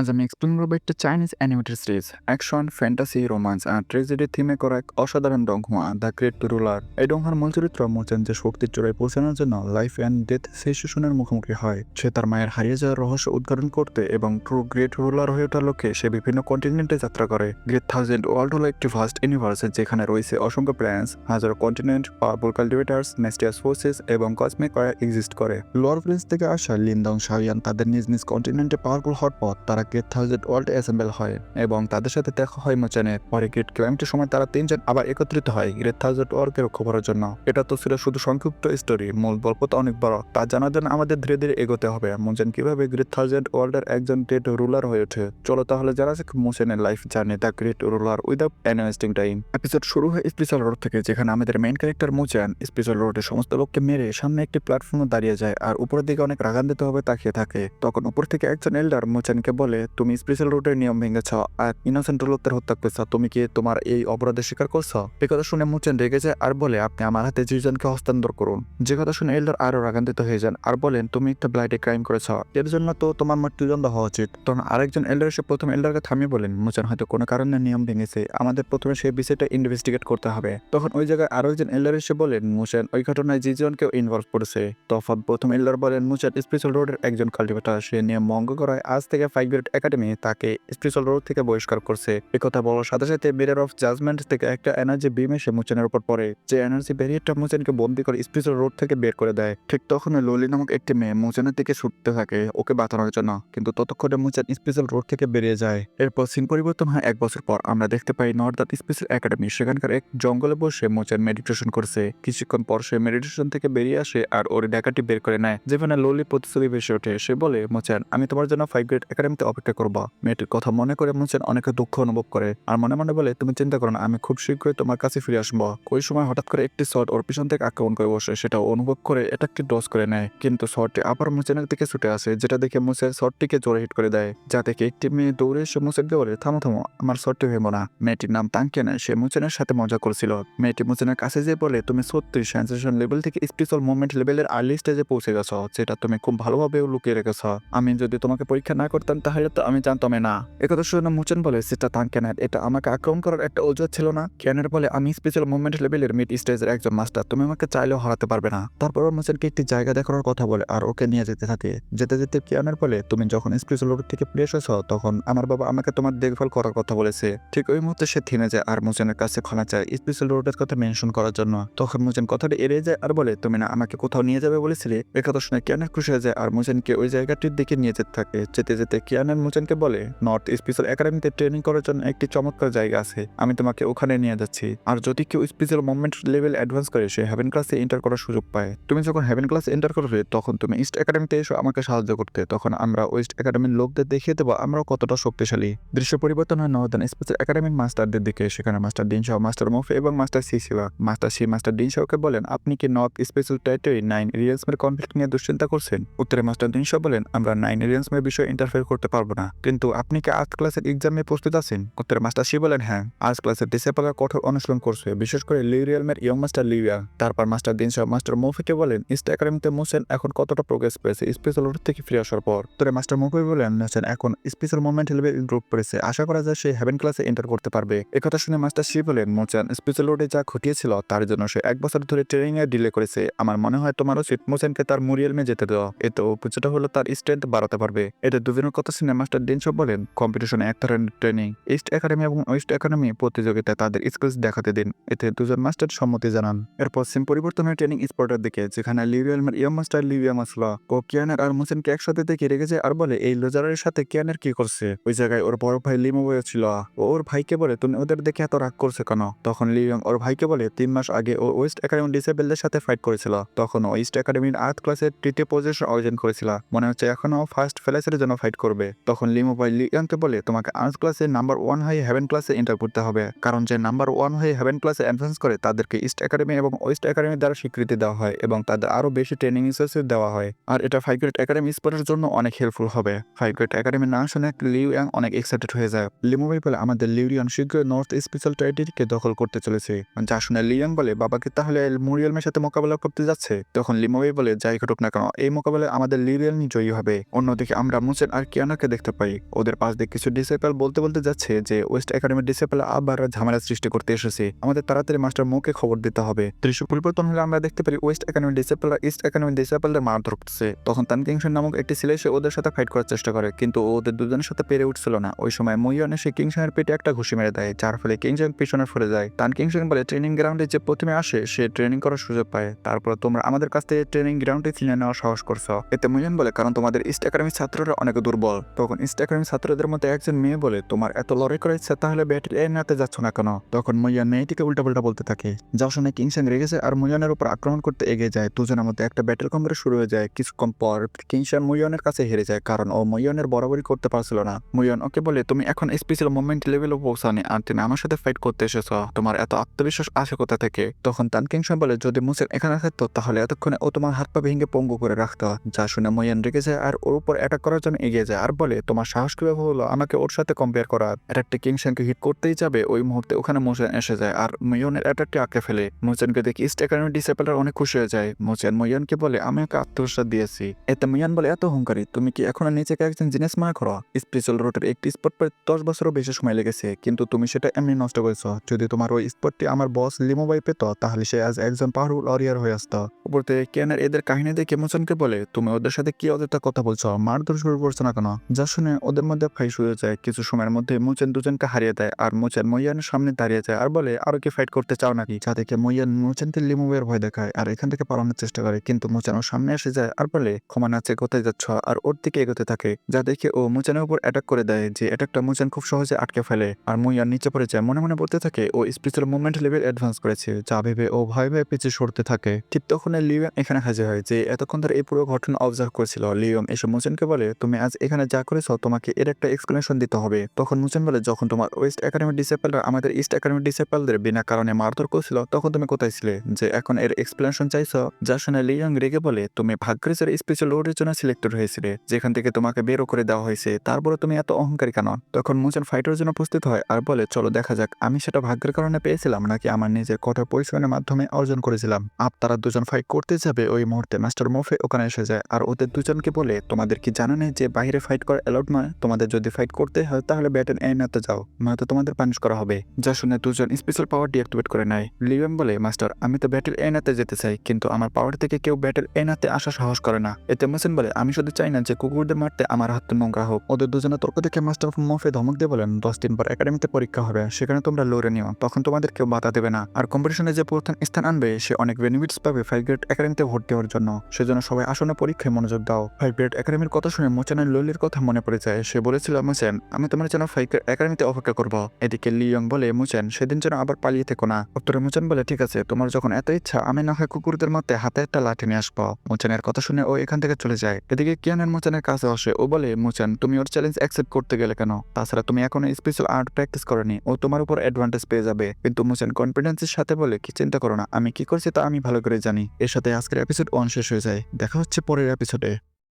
আজ আমি এক্সপ্লেন করবো একটা Chinese animated series action, fantasy, romance আর ট্রেজেডি থিমে করা এক অসাধারণ ডংহুয়া দ্য গ্রেট রুলার। এই ডংহার মূল চরিত্র মোচেন যে শক্তির চূড়ায় পৌঁছানোর জন্য লাইফ অ্যান্ড ডেথ সিচুয়েশনের মুখোমুখি হয়। সে তার মায়ের হারিয়ে যাওয়ার রহস্য উদ্ঘাটন করতে এবং ট্রু গ্রেট রুলার হয়ে ওঠার লক্ষ্যে সে বিভিন্ন কন্টিনেন্টে যাত্রা করে। গ্রেট থাউজেন্ড ওয়ার্ল্ড হলো একটি ভাস্ট ইউনিভার্স যেখানে রয়েছে অসংখ্য প্ল্যানেটস, হাজারো কন্টিনেন্ট, পাওয়ারফুল কাল্টিভেটার্স, নেস্টিয়াস ফোর্সেস এবং কসমিক ওয়ার এক্সিস্ট করে। লোয়ার প্লেন্স থেকে আসা লিনদং শাওয়ান তাদের নিজ নিজ কন্টিনেন্টে পাওয়ারফুল হওয়ার পর তারা গ্রেট থাউজেন্ড ওয়ার্ল্ড অ্যাসেম্বল হয় এবং তাদের সাথে দেখা হয় মোচেনের। পরে গ্রেট ক্লাইমেটের সময় তারা তিনজন আবার একত্রিত হয় গ্রেট থাউজেন্ড ওয়ার্ল্ডকে রক্ষা করার জন্য। এটা তো ছিল শুধু সংক্ষিপ্ত স্টোরি, মূল গল্প তো অনেক বড়। তা জানার জন্য আমাদের ধীরে ধীরে এগোতে হবে মোচেন কিভাবে গ্রেট থাউজেন্ড ওয়ার্ল্ডের একজন গ্রেট রুলার হয়ে ওঠে। চলো তাহলে যারা আছে মোচেনের life journey the great ruler without any wasting time. Episode শুরু হয় স্পেশাল রোড থেকে, যেখানে আমাদের মেইন ক্যারেক্টার মোচেন স্পেশাল রোডে সমস্ত লোককে মেরে সামনে একটি প্ল্যাটফর্মে দাঁড়িয়ে যায় আর উপরের দিকে অনেক রাগান্বিত হবে তাকিয়ে থাকে। তখন উপর থেকে একজন এল্ডার মোচেনকে বলে, তুমি স্পেশাল রোডের নিয়ম ভেঙেছ আর ইনোসেন্ট লোকদের হত্যা করেছ, তুমি কি তোমার এই অপরাধের স্বীকার করছ? এই কথা শুনে মোচেন রেগে যায় আর বলে, আপনি আমার হাতে দুইজনকে হস্তান্তর করুন। যে কথা শুনে এল্ডার আরো রাগান্বিত হয়ে যান আর বলেন, তুমি একটা ব্লাইডে ক্রাইম করেছ, এর জন্য তো তোমার মৃত্যুদণ্ড হওয়া উচিত। তখন আরেকজন এল্ডার এসে প্রথম এল্ডারকে থামিয়ে বলেন, মোচেন হয়তো কোনো কারণে নিয়ম ভেঙেছে, আমাদের প্রথমে সেই বিষয়টা ইনভেস্টিগেট করতে হবে। তখন ওই জায়গায় আরো একজন এল্ডার এসে বলেন, মোচেন ওই ঘটনায় যে জনকেও ইনভলভ করেছে। তখন প্রথম এল্ডার বলেন, মোচেন স্পেশাল রোডের একজন কাল্টিভেটর, সে নিয়ম ভঙ্গ করায় আজ থেকে 5 গ্রেড একাডেমি তাকে স্পেশাল রোড থেকে বহিষ্কার করছে। একথা বলার সাথে সাথে মিরর অফ জাজমেন্ট থেকে একটা এনার্জি বিম এসে মোচেনের উপর পড়ে, যে এনার্জি ব্যারিয়ারটা মোচেনকে বন্দি করে স্পেশাল রোড থেকে বের করে দেয়। ঠিক তখন লোলি নামক একটি মেয়ে মোচেনের দিকে ছুটতে থাকে ওকে বাঁচানোর জন্য, কিন্তু ততক্ষণে মোচেন স্পেশাল রোড থেকে বেরিয়ে যায়। এরপর সিন পরিবর্তন হয় 1 বছর পর। আমরা দেখতে পাই নর্দার্ন স্পেশাল একাডেমি, সেখানকার এক জঙ্গলে বসে মোচেন মেডিটেশন করছে। কিছুক্ষণ পর সে মেডিটেশন থেকে বেরিয়ে আসে আর ওর ডাকাটি বের করে নেয়, যেখানে লোলি প্রতিশ্রুতি ভেসে ওঠে। সে বলে, মোচেন আমি তোমার জন্য 5 গ্রেড একাডেমিতে অপেক্ষা করবো। মেয়েটির কথা মনে করে মোচেন অনেক দুঃখ অনুভব করে আর মনে মনে বলে, তুমি চিন্তা করো না, আমি খুব শীঘ্রই তোমার কাছে ফিরে আসবো। ওই সময় হঠাৎ করে একটি শট ওর পিছন থেকে আক্রমণ করে বসে, সেটা অনুভব করে এটা একটি ডস করে নেয়, কিন্তু শটটি আবার মোচেনের দিকে ছুটে আসে, যেটা দেখে মোচেন শটটিকে জোরে হিট করে দেয়। যা থেকে একটি মেয়ে দৌড়ে এসে মোচেনকে বলে, থামো থামো, আমার শটটি ভেবো না। মেয়েটির নাম তাঙ্কেন, সে মোচেনের সাথে মজা করছিল। মেয়েটি মোচেনের কাছে যেয়ে বলে, তুমি সত্যি সেন্সেশন লেভেল থেকে স্পেশাল মুভমেন্ট লেভেলের আর্লি স্টেজে পৌঁছে গেছো, যেটা তুমি খুব ভালোভাবে লুকিয়ে রেখেছ। আমি যদি তোমাকে পরীক্ষা না করতাম তাহলে তো আমি জানতামই না। একথা শুনে মোচেন বলে, সেটা তাঙ্কেনের, এটা আমাকে আক্রমণ করার একটা অজুহাত ছিল না। ক্যানের বলে, আমি স্পেশাল মুভমেন্ট লেভেলের মিড স্টেজের একজন মাস্টার, তুমি আমাকে চাইলেও হারাতে পারবে না। তারপর মোচেনকে একটি জায়গা দেখানোর কথা বলে আর ওকে নিয়ে যেতে থাকে। যেতে যেতে কিয়ানের বলে, তুমি যখন স্পেশাল রোড থেকে ফিরে এসেছো তখন আমার বাবা আমাকে তোমার দেখভাল করার কথা বলেছে। ঠিক ওই মুহূর্তে সে থেমে যায় আর মোচেনের কাছে ক্ষমা চায় স্পেশাল রোডের কথা মেনশন করার জন্য। তখন মোচেন কথাটা এড়িয়ে যায় আর বলে, তুমি না আমাকে কোথাও নিয়ে যাবে বলেছিলে। এই কথা শুনে কিয়ানের খুশি হয়ে যায় আর মোচেনকে ওই জায়গাটির দিকে নিয়ে যেতে থাকে। যেতে যেতে কিয়ানের মোচেনকে বলে, নর্থ স্পেশাল একাডেমিতে ট্রেনিং করার জন্য একটি চমৎকার জায়গা আছে, আমি তোমাকে ওখানে নিয়ে যাচ্ছি। আর যদি কেউ স্পেশাল মুভমেন্ট লেভেল অ্যাডভান্স করে সে হেভেন ক্লাসে এন্টার করার সুযোগ পায়। তুমি যখন হেভেন ক্লাসে এন্টার করবে তখন তুমি ইস্ট একাডেমিতে এসো আমাকে সাহায্য করতে, তখন আমরা ওয়েস্ট একাডেমির লোকদের দেখিয়ে দেবো আমরাও কতটা শক্তিশালী। দৃশ্য পরিবর্তন হয় নর্দার্ন স্পেশাল একাডেমির মাস্টারদের দিকে, সেখানে মাস্টার ডিনশাও, মাস্টার মুফি এবং মাস্টার সি ছিল। মাস্টার ডিনশাওকে বলেন, আপনি কি নর্থ স্পেশাল টেরিটরি 9 রিয়েলসমের কনফ্লিক্ট নিয়ে দুশ্চিন্তা করছেন? উত্তরে মাস্টার ডিনশাও বলেন, আমরা 9 রিয়েলসমের বিষয়ে ইন্টারফেয়ার করতে পারবো না, কিন্তু আপনি কি আর্ট ক্লাসের এক্সামে প্রস্তুত আছেন? উত্তরে মাস্টার সি বলেন, হ্যাঁ, আর্ট ক্লাসের ডিসেপলার কঠোর অনুশীলন করছে, বিশেষ করে লিউ রিয়েলমের ইয়ং মাস্টার লিউয়া। তারপর মাস্টার ডিনশাও মাস্টার মুফিকে বলেন, ইস্ট একাডেমিতে মোচেন এখন কতটা প্রোগ্রেস পেয়েছে স্পেশাল রোড থেকে ফিরে আসার পর। উত্তরে মাস্টার মুফি বলেন, মোচেন এখন স্পেশাল মুভমেন্ট লেভেল ইমপ্রুভ করেছে, আশা করা যায় সে হেভেন ক্লাসে এন্টার করতে পারবে। একথা শুনে মাস্টার সি বলেন, মোচেন স্পেশাল রোডে যা ঘটিয়েছিল তার জন্য সে 1 বছর ধরে ট্রেনিং এ ডিলে করেছে। আমার মনে হয় তোমার উচিত মোচেনকে তার মুরিয়ালমে যেতে দেওয়া, এতে কিছুটা হলো তার স্ট্রেংথ বাড়াতে পারবে। এদের দুজনের কথা শুনে মাস্টার ডিনশাও বলেন, কম্পিটিশনে এক ধরনের ট্রেনিং, ইস্ট একাডেমি এবং ওয়েস্ট একাডেমি প্রতিযোগিতায় তাদের স্কিলস দেখাতে দিন। এতে দুজন মাস্টার সম্মতি জানান। এরপর সিম পরিবর্তন হয় ট্রেনিং স্পটের দিকে, যেখানে লিউ রিয়েলমের ইয়ং মাস্টার লিউয়া মাসলা ও কিয়ানের আর মোচেনকে একসাথে দেখে রেগে যায় আর বলে, এই লোজারের সাথে কিয়ানের কি করছে? ওই জায়গায় ওর বড় ভাই লিমো ছিল। ও ওর ভাইকে বলে, তুমি ওদের দেখে এত রাগ করছে কেন? তখন লিউয়াং ওর ভাইকে বলে, 3 মাস আগে ও ওয়েস্ট একাডেমি ডিসেবলদের সাথে ফাইট করেছিল, তখন ও ইস্ট একাডেমির আর্ট ক্লাসের তৃতীয় পজিশন অর্জন করেছিল, মনে হচ্ছে এখনো ফার্স্ট ফেলাসের জন্য ফাইট করবে। তখন লিমো ভাই লিউয়াংকে বলে, তোমাকে আর্ট ক্লাসে নাম্বার 1 হয়ে হেভেন ক্লাসে এন্টার করতে হবে, কারণ যে নাম্বার 1 হয়ে হেভেন ক্লাসে অ্যাডভান্স করে তাদেরকে ইস্ট একাডেমি এবং ওয়েস্ট একাডেমি দ্বারা স্বীকৃতি দেওয়া হয় এবং তাদের আরো বেশি ট্রেনিং রিসোর্সেস দেওয়া হয়। আর এটা 5 গ্রেড একাডেমি স্পোর্টের জন্য অনেক হেল্পফুল হবে। 5 গ্রেড একাডেমি না শুনে লিউয়াং অনেক এক্সাইটেড হয়ে যায়। লিমো ভাই বলে, আমাদের লিউরিয়ান শীঘ্রই নর্থ স্পেশাল টেরিটরিকে দখল করতে চলেছে। যা শুনে লিউয়াং বলে, বাবাকে তাহলে মুরিয়ালমের সাথে মোকাবেলা করতে যাচ্ছে? তখন লিমো ভাই বলে, যাই ঘটুক না কেন এই মোকাবেলায় আমাদের লিউরিয়ালই জয়ী হবে। অন্যদিকে আমরা মোচেন আর কিয়ানাকে ট্রেনারকে দেখতে পাই। ওদের পাশ দিয়ে কিছু ডিসেপল বলতে যাচ্ছে যে ওয়েস্ট একাডেমির ডিসেপল আবার ঝামেলা সৃষ্টি করতে এসেছে, আমাদের তাড়াতাড়ি মাস্টার মুখে খবর দিতে হবে। দৃশ্য পরিবর্তন হলে আমরা দেখতে পারি ওয়েস্ট একাডেমির ডিসেপলরা ইস্ট একাডেমির ডিসেপলদের মার ধরতেছে। তখন তান কিংসন নামক একটি ছেলে এসে ওদের সাথে ফাইট করার চেষ্টা করে, কিন্তু ওদের দুজনের সাথে পেরে উঠছিল না। ওই সময় মুইয়ন এসে কিংসনের পেটে একটা ঘুষি মেরে দেয়, যার ফলে কিংসন পিছনে ফিরে যায়। তান কিংসন বলে ট্রেনিং গ্রাউন্ডে যে প্রথমে আসে সে ট্রেনিং করার সুযোগ পায়, তারপর তোমরা আমাদের কাছ থেকে ট্রেনিং গ্রাউন্ডে চিনে নেওয়ার সাহস করছো। এতে মুইয়ন বলে কারণ তোমাদের ইস্ট একাডেমির ছাত্ররা অনেক দুর্বল। তখন ইস্ট একাডেমির ছাত্রদের মধ্যে একজন মেয়ে বলে তোমার এত লড়াই করার ইচ্ছা, তাহলে ব্যাটেল এনাতে যাচ্ছ না কেন? তখন মুইয়ন মেয়েটিকে উল্টাপাল্টা বলতে থাকে, যা শুনে কিংসন রেগে যায় আর মুইয়নের উপর আক্রমণ করতে এগিয়ে যায়। দুজনের মধ্যে একটা ব্যাটেল কম্বারে শুরু হয়ে যায়। কিছুক্ষণ পর কিংসন মুইয়নের কাছে হেরে যায়, কারণ ও মুইয়নের বরাবরই করতে পারছিল না। মুইয়ন ওকে বলে তুমি এখন স্পেশাল মুভমেন্ট লেভেলে পৌঁছানি আর তুমি আমার সাথে ফাইট করতে এসেছো, তোমার এত আত্মবিশ্বাস আসে কোথা থেকে? তখন তান কিংসন বলে যদি মুসেন এখানে থাকতো তাহলে এতক্ষণে ও তোমার হাত পা ভেঙে পঙ্গু করে রাখতো। যা শুনে মুইয়ন রেগে যায় আর ওর উপর অ্যাটাক করার জন্য এগিয়ে যায় আর বলে তোমার সাহস কিভাবে হলো আমাকে ওর সাথে কম্পেয়ার করার? অ্যাটাকটি কিংসনকে হিট করতেই যাবে, ওই মুহূর্তে ওখানে মুসেন এসে যায় আর মুইয়নের অ্যাটাকটি আঁকড়ে ফেলে। মুসেনকে দেখে ইস্ট একাডেমি ডিসেপলরা অনেক খুশি হয়ে যায়। মুসেন মুইয়নকে বলে আমি ওকে আত্মবিশ্বাস দিয়েছি। এতে মুইয়ন বলে এত হুঙ্কারি, তুমি কি এখনো নিজেকে একজন জিনিস মনে করো? স্পেশাল রোটের একটি স্পট প্রায় 10 বছরও বেশি সময় লেগেছে, কিন্তু তুমি সেটা এমনি নষ্ট করেছ। যদি তোমার ওই স্পটটি আমার বস লিমোবাই পেত তাহলে সে আজ একজন পাওয়ারফুল ওয়ারিয়র হয়ে আসতো। উপর থেকে কেনার এদের কাহিনী দেখে মুসেনকে বলে তুমি ওদের সাথে কি অযথা কথা বলছো, মারধর শুরু করছো না কেন? যা শুনে ওদের মধ্যে ফাইট শুরু হয়ে যায়। কিছু সময়ের মধ্যে মুচেন দুজনকে হারিয়ে দেয় আর মুচেন মুইয়নের সামনে দাঁড়িয়ে যায় আর বলে আরো কি ফাইট করতে চাও নাকি? যা দেখে মুইয়ন মুচেনকে লিমোবের ভয় দেখায় আর এখান থেকে পালানোর চেষ্টা করে, কিন্তু মুচেন ওর সামনে এসে যায় আর বলে ক্ষমা নাচে কোথায় যাচ্ছ, আর ওর দিকে এগোতে থাকে। যা দেখে ও মুচেনের উপর অ্যাটাক করে দেয়, যে অ্যাটাকটা মুচেন খুব সহজে আটকে ফেলে আর মুইয়ন নিচে পড়ে যায়। মনে মনে বলতে থাকে ও স্পেশাল মুভমেন্ট লেভেল অ্যাডভান্স করেছে, যা ভেবে ও ভয় পিছিয়ে সরতে থাকে। ঠিক তখন লিওম এখানে হাজির হয়, যে এতক্ষণ ধরে এই পুরো ঘটনা অবজার্ভ করেছিল। লিওম এসে মুচেনকে বলে তুমি আজ এখানে যা করেছো তোমাকে এর একটা এক্সপ্লেনেশন দিতে হবে। তখন মুচেন বলে যখন তোমার ওয়েস্ট একাডেমির ডিসেপলরা আমাদের ইস্ট একাডেমির ডিসেপলদের বিনা কারণে মারধর করছিল তখন তুমি কোথায় ছিলে, যে এখন এর এক্সপ্লেনেশন চাইছো? যা শুনে লিওং রেগে বলে তুমি ভাগ্যের স্পেশাল রোডের জন্য সিলেক্টেড হয়েছিলে, যেখান থেকে তোমাকে বেরো করে দেওয়া হয়েছে, তারপরে তুমি এত অহংকারী কেন? তখন মুচেন ফাইটের জন্য প্রস্তুত হয় আর বলে চলো দেখা যাক আমি সেটা ভাগ্যের কারণে পেয়েছিলাম নাকি আমার নিজের কঠোর পরিশ্রমের মাধ্যমে অর্জন করেছিলাম। তারা দুজন ফাইট করতে যাবে ওই মুহূর্তে মাস্টার মোফে ওখানে এসে যায় আর ওদের দুজনকে বলে তোমাদের কি জানা নেই যে বাইরে ফাইট করা অ্যালাউড নয়? তোমাদের যদি ফাইট করতে হয় তাহলে ব্যাটেল এনাতে যাও, নয়তো তোমাদের পানিশ করা হবে। যা শুনে দুজন স্পেশাল পাওয়ার ডিঅ্যাক্টিভেট করে নেয়। লিওম বলে মাস্টার আমি তো ব্যাটেল এনাতে যেতে চাই, কিন্তু আমার পাওয়ার থেকে কেউ ব্যাটেল এনাতে আসা সাহস করে না। এতে মুসেন বলে আমি শুধু চাই না যে কুকুরদের মারতে আমার হাত নোংরা হোক। ওদের দুজনে তর্ক দেখে মাস্টার মোফে ধমক দিয়ে বলেন 10 দিন পর একাডেমিতে পরীক্ষা হবে, সেখানে তোমরা লড়ে নিও, তখন তোমাদের কেউ বাধা দেবে না। আর কম্পিটিশনে যে প্রথম স্থান আনবে সে অনেক বেনিফিটস পাবে 5 গ্রেড একাডেমিতে ভর্তি হওয়ার জন্য, সেজন্য সবাই আসন্ন পরীক্ষায় মনোযোগ দাও। 5 গ্রেড একাডেমির কথা শুনে মুচেনের ললির কথা মনে পড়ে যায়। সে বলেছিল মুচেন আমি তোমার জন্য 5 গ্রেড একাডেমিতে অপেক্ষা করব। এদিকে লিওং বলে মুচেন সেদিন যেন আবার পালিয়ে থেকো না। উত্তরে মুচেন বলে ঠিক আছে, তোমার যখন এত ইচ্ছা আমি না হয় কুকুরদের মধ্যে হাতে একটা লাঠি নিয়ে আসবো। মুচেনের কথা শুনে ও এখান থেকে চলে যায়। এদিকে কিয়ানের মুচেনের কাছে আসে। ও বলে মুচেন তুমি ওর চ্যালেঞ্জ অ্যাকসেপ্ট করতে গেলে কেন? তাছাড়া তুমি এখনো স্পেশাল আর্ট প্র্যাকটিস করনি, ও তোমার উপর অ্যাডভান্টেজ পেয়ে যাবে। কিন্তু মুচেন কনফিডেন্সের সাথে বলে কি চিন্তা করো না, আমি কি করছি তা আমি ভালো করে জানি। এর সাথে আজকের এপিসোড 1 শেষ হয়ে যায়। দেখা হচ্ছে পরের এপিসোডে।